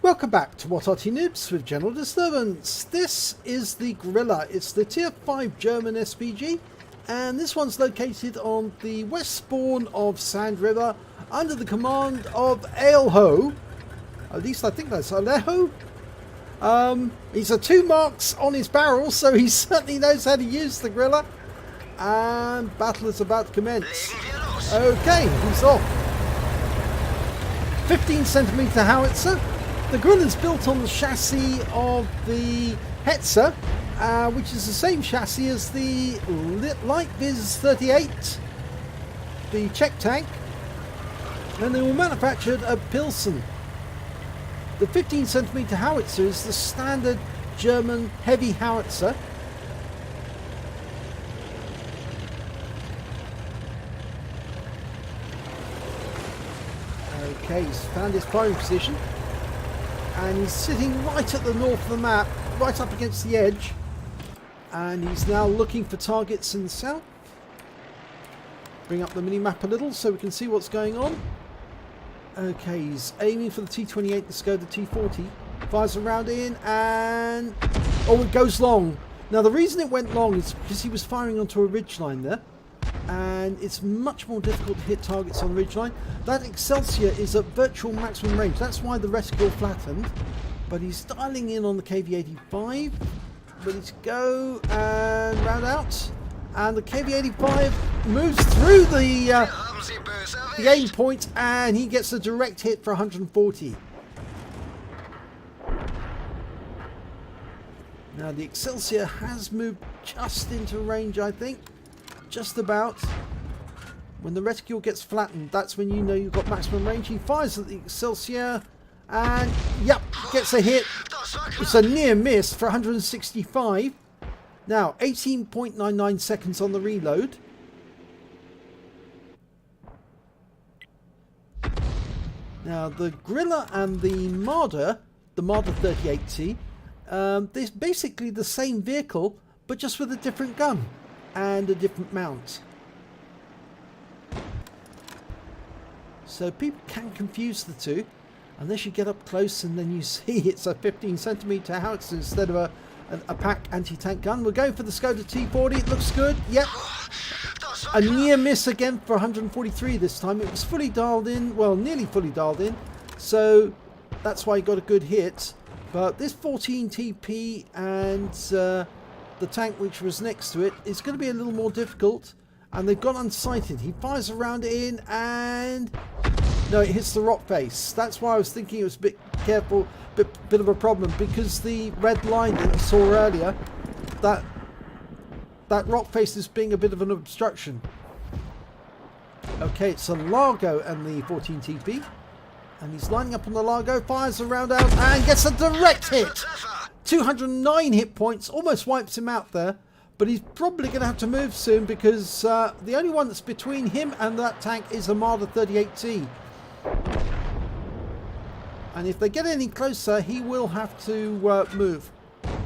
Welcome back to What Arty Noobs with General Disturbance. This is the Grille. It's the Tier 5 German SPG, and this one's located on the west spawn of Sand River under the command of Alehoh. At least I think that's Alehoh. He's a 2 marks on his barrel, so he certainly knows how to use the Grille. And battle is about to commence. Okay, he's off. 15cm howitzer. The Grille is built on the chassis of the Hetzer, which is the same chassis as the Light Viz 38, the Czech tank, and they were manufactured at Pilsen. The 15cm howitzer is the standard German heavy howitzer. Okay, he's found his firing position. And he's sitting right at the north of the map, right up against the edge. And he's now looking for targets in the south. Bring up the mini-map a little so we can see what's going on. Okay, he's aiming for the T28, let's go to the T40. Fires a round in and... oh, it goes long. Now the reason it went long is because he was firing onto a ridgeline there. And it's much more difficult to hit targets on the ridgeline. That Excelsior is at virtual maximum range. That's why the reticule flattened. But he's dialing in on the KV-85. Ready to go and round out. And the KV-85 moves through the aim point and he gets a direct hit for 140. Now the Excelsior has moved just into range, I think. Just about. When the reticule gets flattened, that's when you know you've got maximum range. He fires at the Excelsior and yep, gets a hit. It's a near miss for 165. Now 18.99 seconds on the reload. Now the Grille and the Marder 38T, they're basically the same vehicle but just with a different gun and a different mount. So people can confuse the two unless you get up close and then you see it's a 15cm howitzer instead of a pack anti-tank gun. We're going for the Skoda T40. It looks good. Yep. A near miss again for 143 this time. It was fully dialed in. Well, nearly fully dialed in. So that's why he got a good hit. But this 14 TP and the tank which was next to it is going to be a little more difficult, and they've got unsighted. He fires a round in and no, it hits the rock face. That's why I was thinking it was a bit careful, bit of a problem, because the red line that you saw earlier, that rock face is being a bit of an obstruction. Okay, it's a Largo and the 14 TP, and he's lining up on the Largo, fires a round out and gets a direct hit. 209 hit points, almost wipes him out there, but he's probably going to have to move soon because the only one that's between him and that tank is a Marder 38T. And if they get any closer, he will have to move.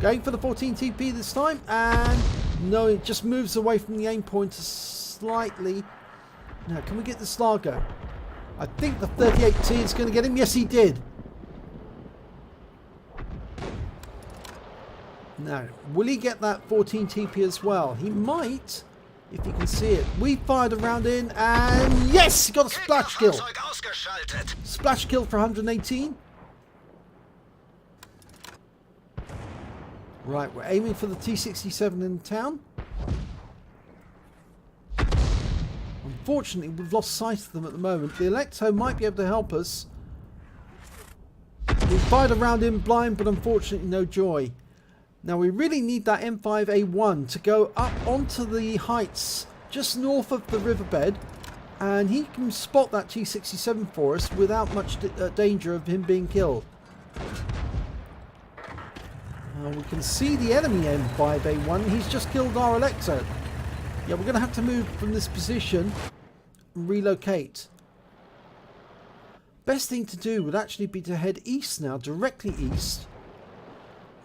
Going for the 14 TP this time, and no, it just moves away from the aim point slightly. Now, can we get the Largo? I think the 38T is going to get him. Yes, he did. Now, will he get that 14 TP as well? He might, if you can see it. We fired a round in, and yes, he got a splash kill. Splash kill for 118. Right, we're aiming for the T67 in town. Unfortunately, we've lost sight of them at the moment. The Alehoh might be able to help us. We fired a round in blind, but unfortunately, no joy. Now we really need that M5A1 to go up onto the heights just north of the riverbed, and he can spot that T67 for us without much danger of him being killed. We can see the enemy M5A1. He's just killed our Alehoh. Yeah, we're going to have to move from this position and relocate. Best thing to do would actually be to head east now, directly east.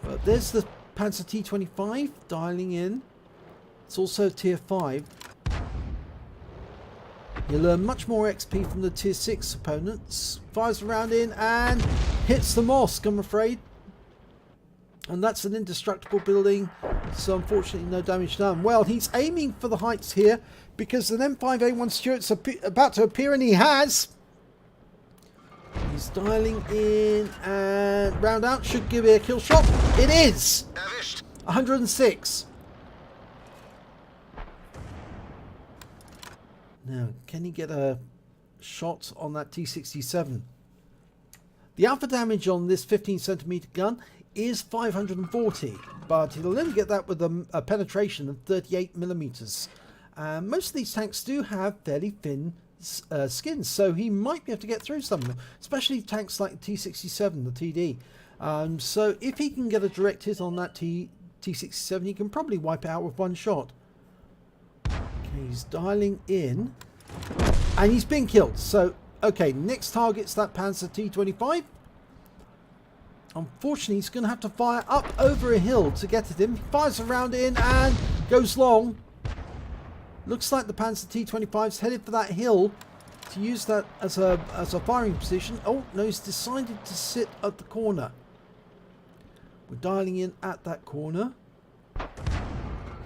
But there's the Panzer T25 dialing in. It's also tier 5. You'll learn much more XP from the tier 6 opponents. Fires around in and hits the mosque, I'm afraid. And that's an indestructible building, so unfortunately no damage done. Well, he's aiming for the heights here because an M5A1 Stuart's about to appear, and he has. He's dialing in, and round out should give it a kill shot. It is! 106. Now, can he get a shot on that T67? The alpha damage on this 15cm gun is 540, but he'll only get that with a penetration of 38mm. Most of these tanks do have fairly thin skins, so he might be able to get through some of them, especially tanks like the T67, the TD. So if he can get a direct hit on that T67, he can probably wipe it out with one shot. Okay, he's dialing in, and he's been killed. So, okay, next target's that Panzer T25. Unfortunately, he's going to have to fire up over a hill to get at him. He fires around in and goes long. Looks like the Panzer T25's headed for that hill to use that as a firing position. Oh, no, he's decided to sit at the corner. We're dialing in at that corner.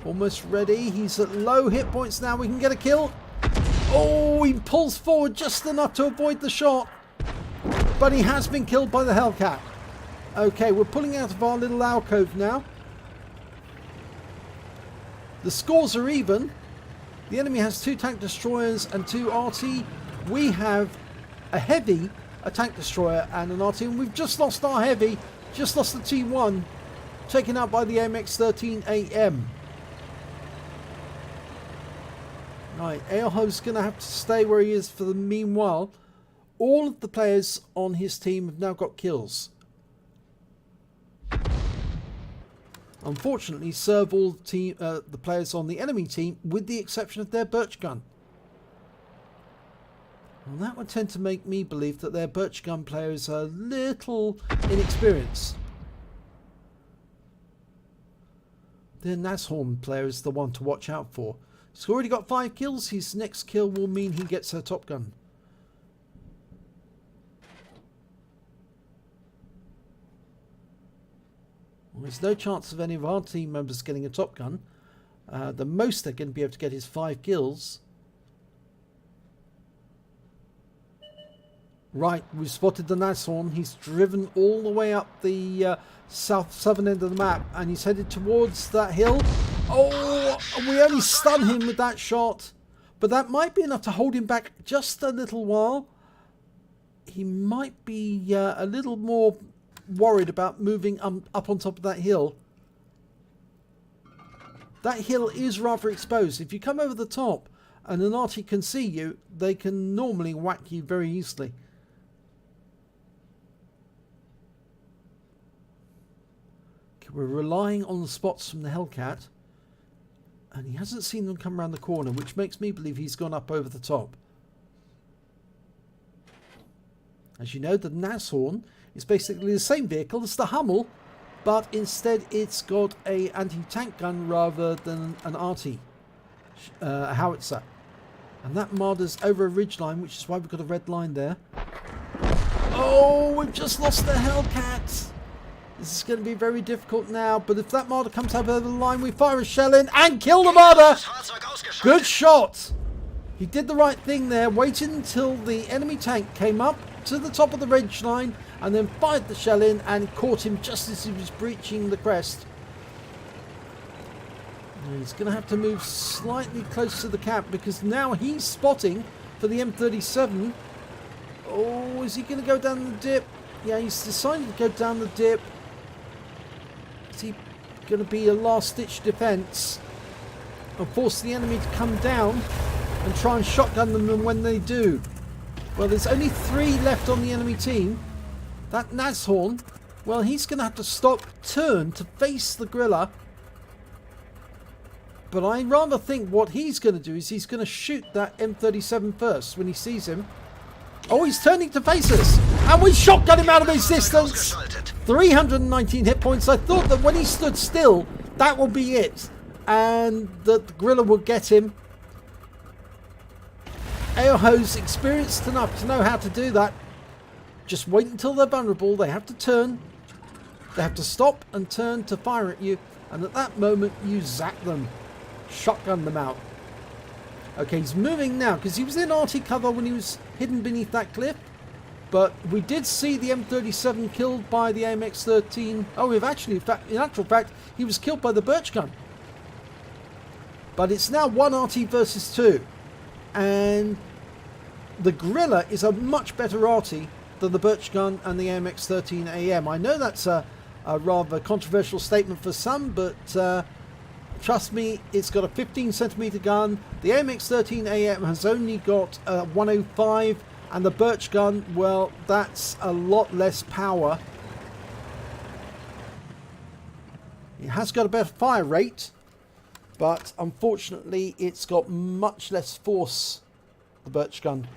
Almost ready. He's at low hit points now. We can get a kill. Oh, he pulls forward just enough to avoid the shot. But he has been killed by the Hellcat. Okay, we're pulling out of our little alcove now. The scores are even. The enemy has 2 tank destroyers and 2 Arty. We have a heavy, a tank destroyer and an Arty, and we've just lost our heavy, just lost the T1, taken out by the MX-13AM. Right, Aleho's going to have to stay where he is for the meanwhile. All of the players on his team have now got kills. Unfortunately, serve all the players on the enemy team, with the exception of their birch gun. Well, that would tend to make me believe that their birch gun player is a little inexperienced. Their Nashorn player is the one to watch out for. He's already got 5 kills. His next kill will mean he gets a top gun. Well, there's no chance of any of our team members getting a top gun. The most they're going to be able to get is 5 kills. Right, we've spotted the Nashorn. He's driven all the way up the southern end of the map, and he's headed towards that hill. Oh, and we only stun him with that shot, but that might be enough to hold him back just a little while. He might be a little more worried about moving up on top of that hill. That hill is rather exposed. If you come over the top and an Arty can see you, they can normally whack you very easily. Okay, we're relying on the spots from the Hellcat, and he hasn't seen them come around the corner, which makes me believe he's gone up over the top. As you know, the Nashorn is basically the same vehicle as the Hummel, but instead it's got a anti-tank gun rather than an Arty howitzer. And that marders over a ridgeline, which is why we've got a red line there. Oh, we've just lost the Hellcat. This is going to be very difficult now, but if that marder comes over the line, we fire a shell in and kill the marder. Good shot. He did the right thing there, waited until the enemy tank came up to the top of the ridge line and then fired the shell in and caught him just as he was breaching the crest. And he's going to have to move slightly close to the cap because now he's spotting for the M37. Oh, is he going to go down the dip? Yeah, he's decided to go down the dip. Is he going to be a last-ditch defense and force the enemy to come down and try and shotgun them, and when they do? Well, there's only 3 left on the enemy team. That Nashorn, well, he's going to have to stop, turn to face the Grille. But I rather think what he's going to do is he's going to shoot that M37 first when he sees him. Oh, he's turning to face us. And we shotgun him out of his distance. 319 hit points. I thought that when he stood still, that would be it. And that the Grille would get him. Aleho's experienced enough to know how to do that. Just wait until they're vulnerable. They have to turn. They have to stop and turn to fire at you. And at that moment, you zap them. Shotgun them out. Okay, he's moving now because he was in Arty cover when he was hidden beneath that cliff. But we did see the M37 killed by the AMX-13. Oh, we've actually, in actual fact, he was killed by the Birch gun. But it's now 1 Arty versus 2. And the Grille is a much better Arty than the Birch gun and the AMX-13 AM. I know that's a rather controversial statement for some, but trust me, it's got a 15cm gun. The AMX-13 AM has only got 105, and the Birch gun, well, that's a lot less power. It has got a better fire rate, but unfortunately it's got much less force, the Birch gun.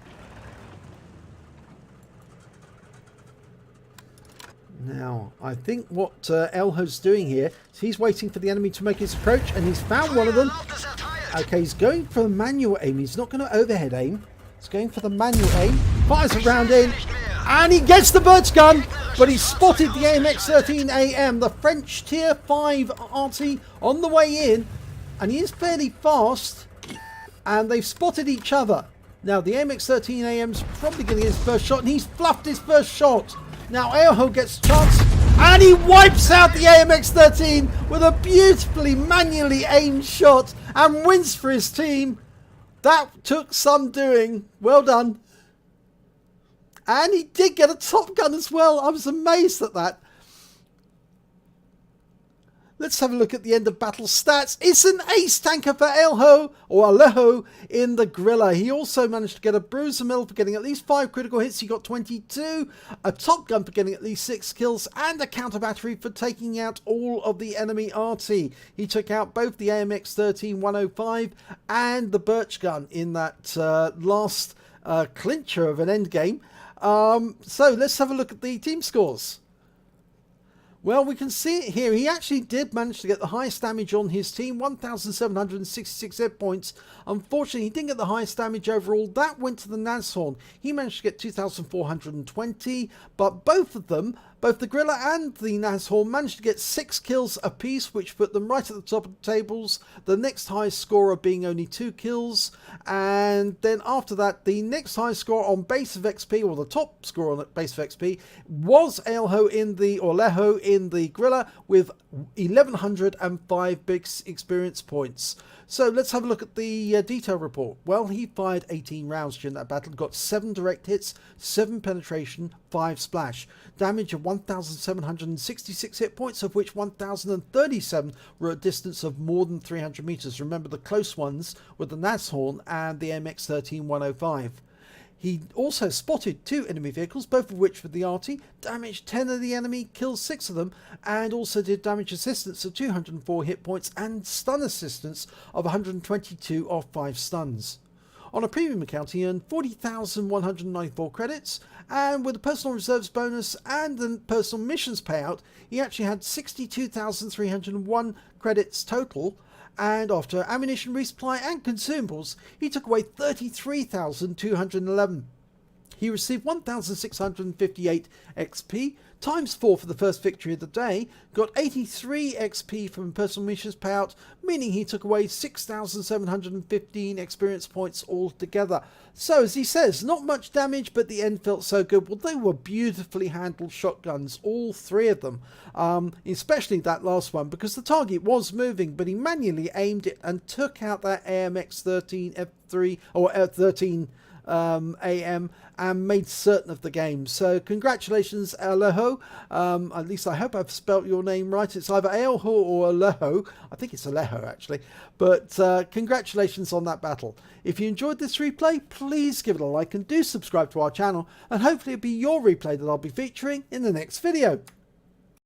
Now, I think what Alehoh's doing here is he's waiting for the enemy to make his approach, and he's found one of them. Okay, he's going for the manual aim. He's not going to overhead aim. He's going for the manual aim. Fires a round in, and he gets the Birch gun, but he spotted the AMX-13 AM, the French Tier 5 Arty, on the way in, and he is fairly fast, and they've spotted each other. Now, the AMX-13 AM's probably going to get his first shot, and he's fluffed his first shot. Now Alehoh gets a chance, and he wipes out the AMX-13 with a beautifully manually aimed shot and wins for his team. That took some doing. Well done. And he did get a top gun as well. I was amazed at that. Let's have a look at the end of battle stats. It's an ace tanker for Alehoh in the Grille. He also managed to get a bruiser medal for getting at least 5 critical hits. He got 22, a top gun for getting at least 6 kills, and a counter battery for taking out all of the enemy Arty. He took out both the AMX-13 105 and the Birch gun in that last clincher of an end game. So let's have a look at the team scores. Well, we can see it here. He actually did manage to get the highest damage on his team, 1,766 hit points. Unfortunately, he didn't get the highest damage overall. That went to the Nashorn. He managed to get 2,420, but both of them, both the Grille and the Nashorn, managed to get 6 kills apiece, which put them right at the top of the tables. The next highest scorer being only 2 kills. And then after that, the next highest score on base of XP, or the top score on base of XP, was Alehoh in the Grille with 1,105 big experience points. So let's have a look at the detail report. Well, he fired 18 rounds during that battle, got 7 direct hits, 7 penetration, 5 splash. Damage of 1,766 hit points, of which 1,037 were at a distance of more than 300 meters. Remember, the close ones were the Nashorn and the MX-13 105. He also spotted 2 enemy vehicles, both of which were the Arty, damaged 10 of the enemy, killed 6 of them, and also did damage assistance of 204 hit points and stun assistance of 122 off 5 stuns. On a premium account, he earned 40,194 credits, and with a personal reserves bonus and the personal missions payout, he actually had 62,301 credits total. And after ammunition resupply and consumables, he took away 33,211. He received 1,658 XP, times 4 for the first victory of the day, got 83 XP from personal missions payout, meaning he took away 6,715 experience points altogether. So, as he says, not much damage, but the end felt so good. Well, they were beautifully handled shotguns, all 3 of them, especially that last one, because the target was moving, but he manually aimed it and took out that AMX-13 F3, or F13 AM, and made certain of the game. So congratulations, Alehoh. At least I hope I've spelt your name right. It's either Alehoh or Alehoh. I think it's Alehoh actually. But congratulations on that battle. If you enjoyed this replay, please give it a like and do subscribe to our channel, and hopefully it'll be your replay that I'll be featuring in the next video.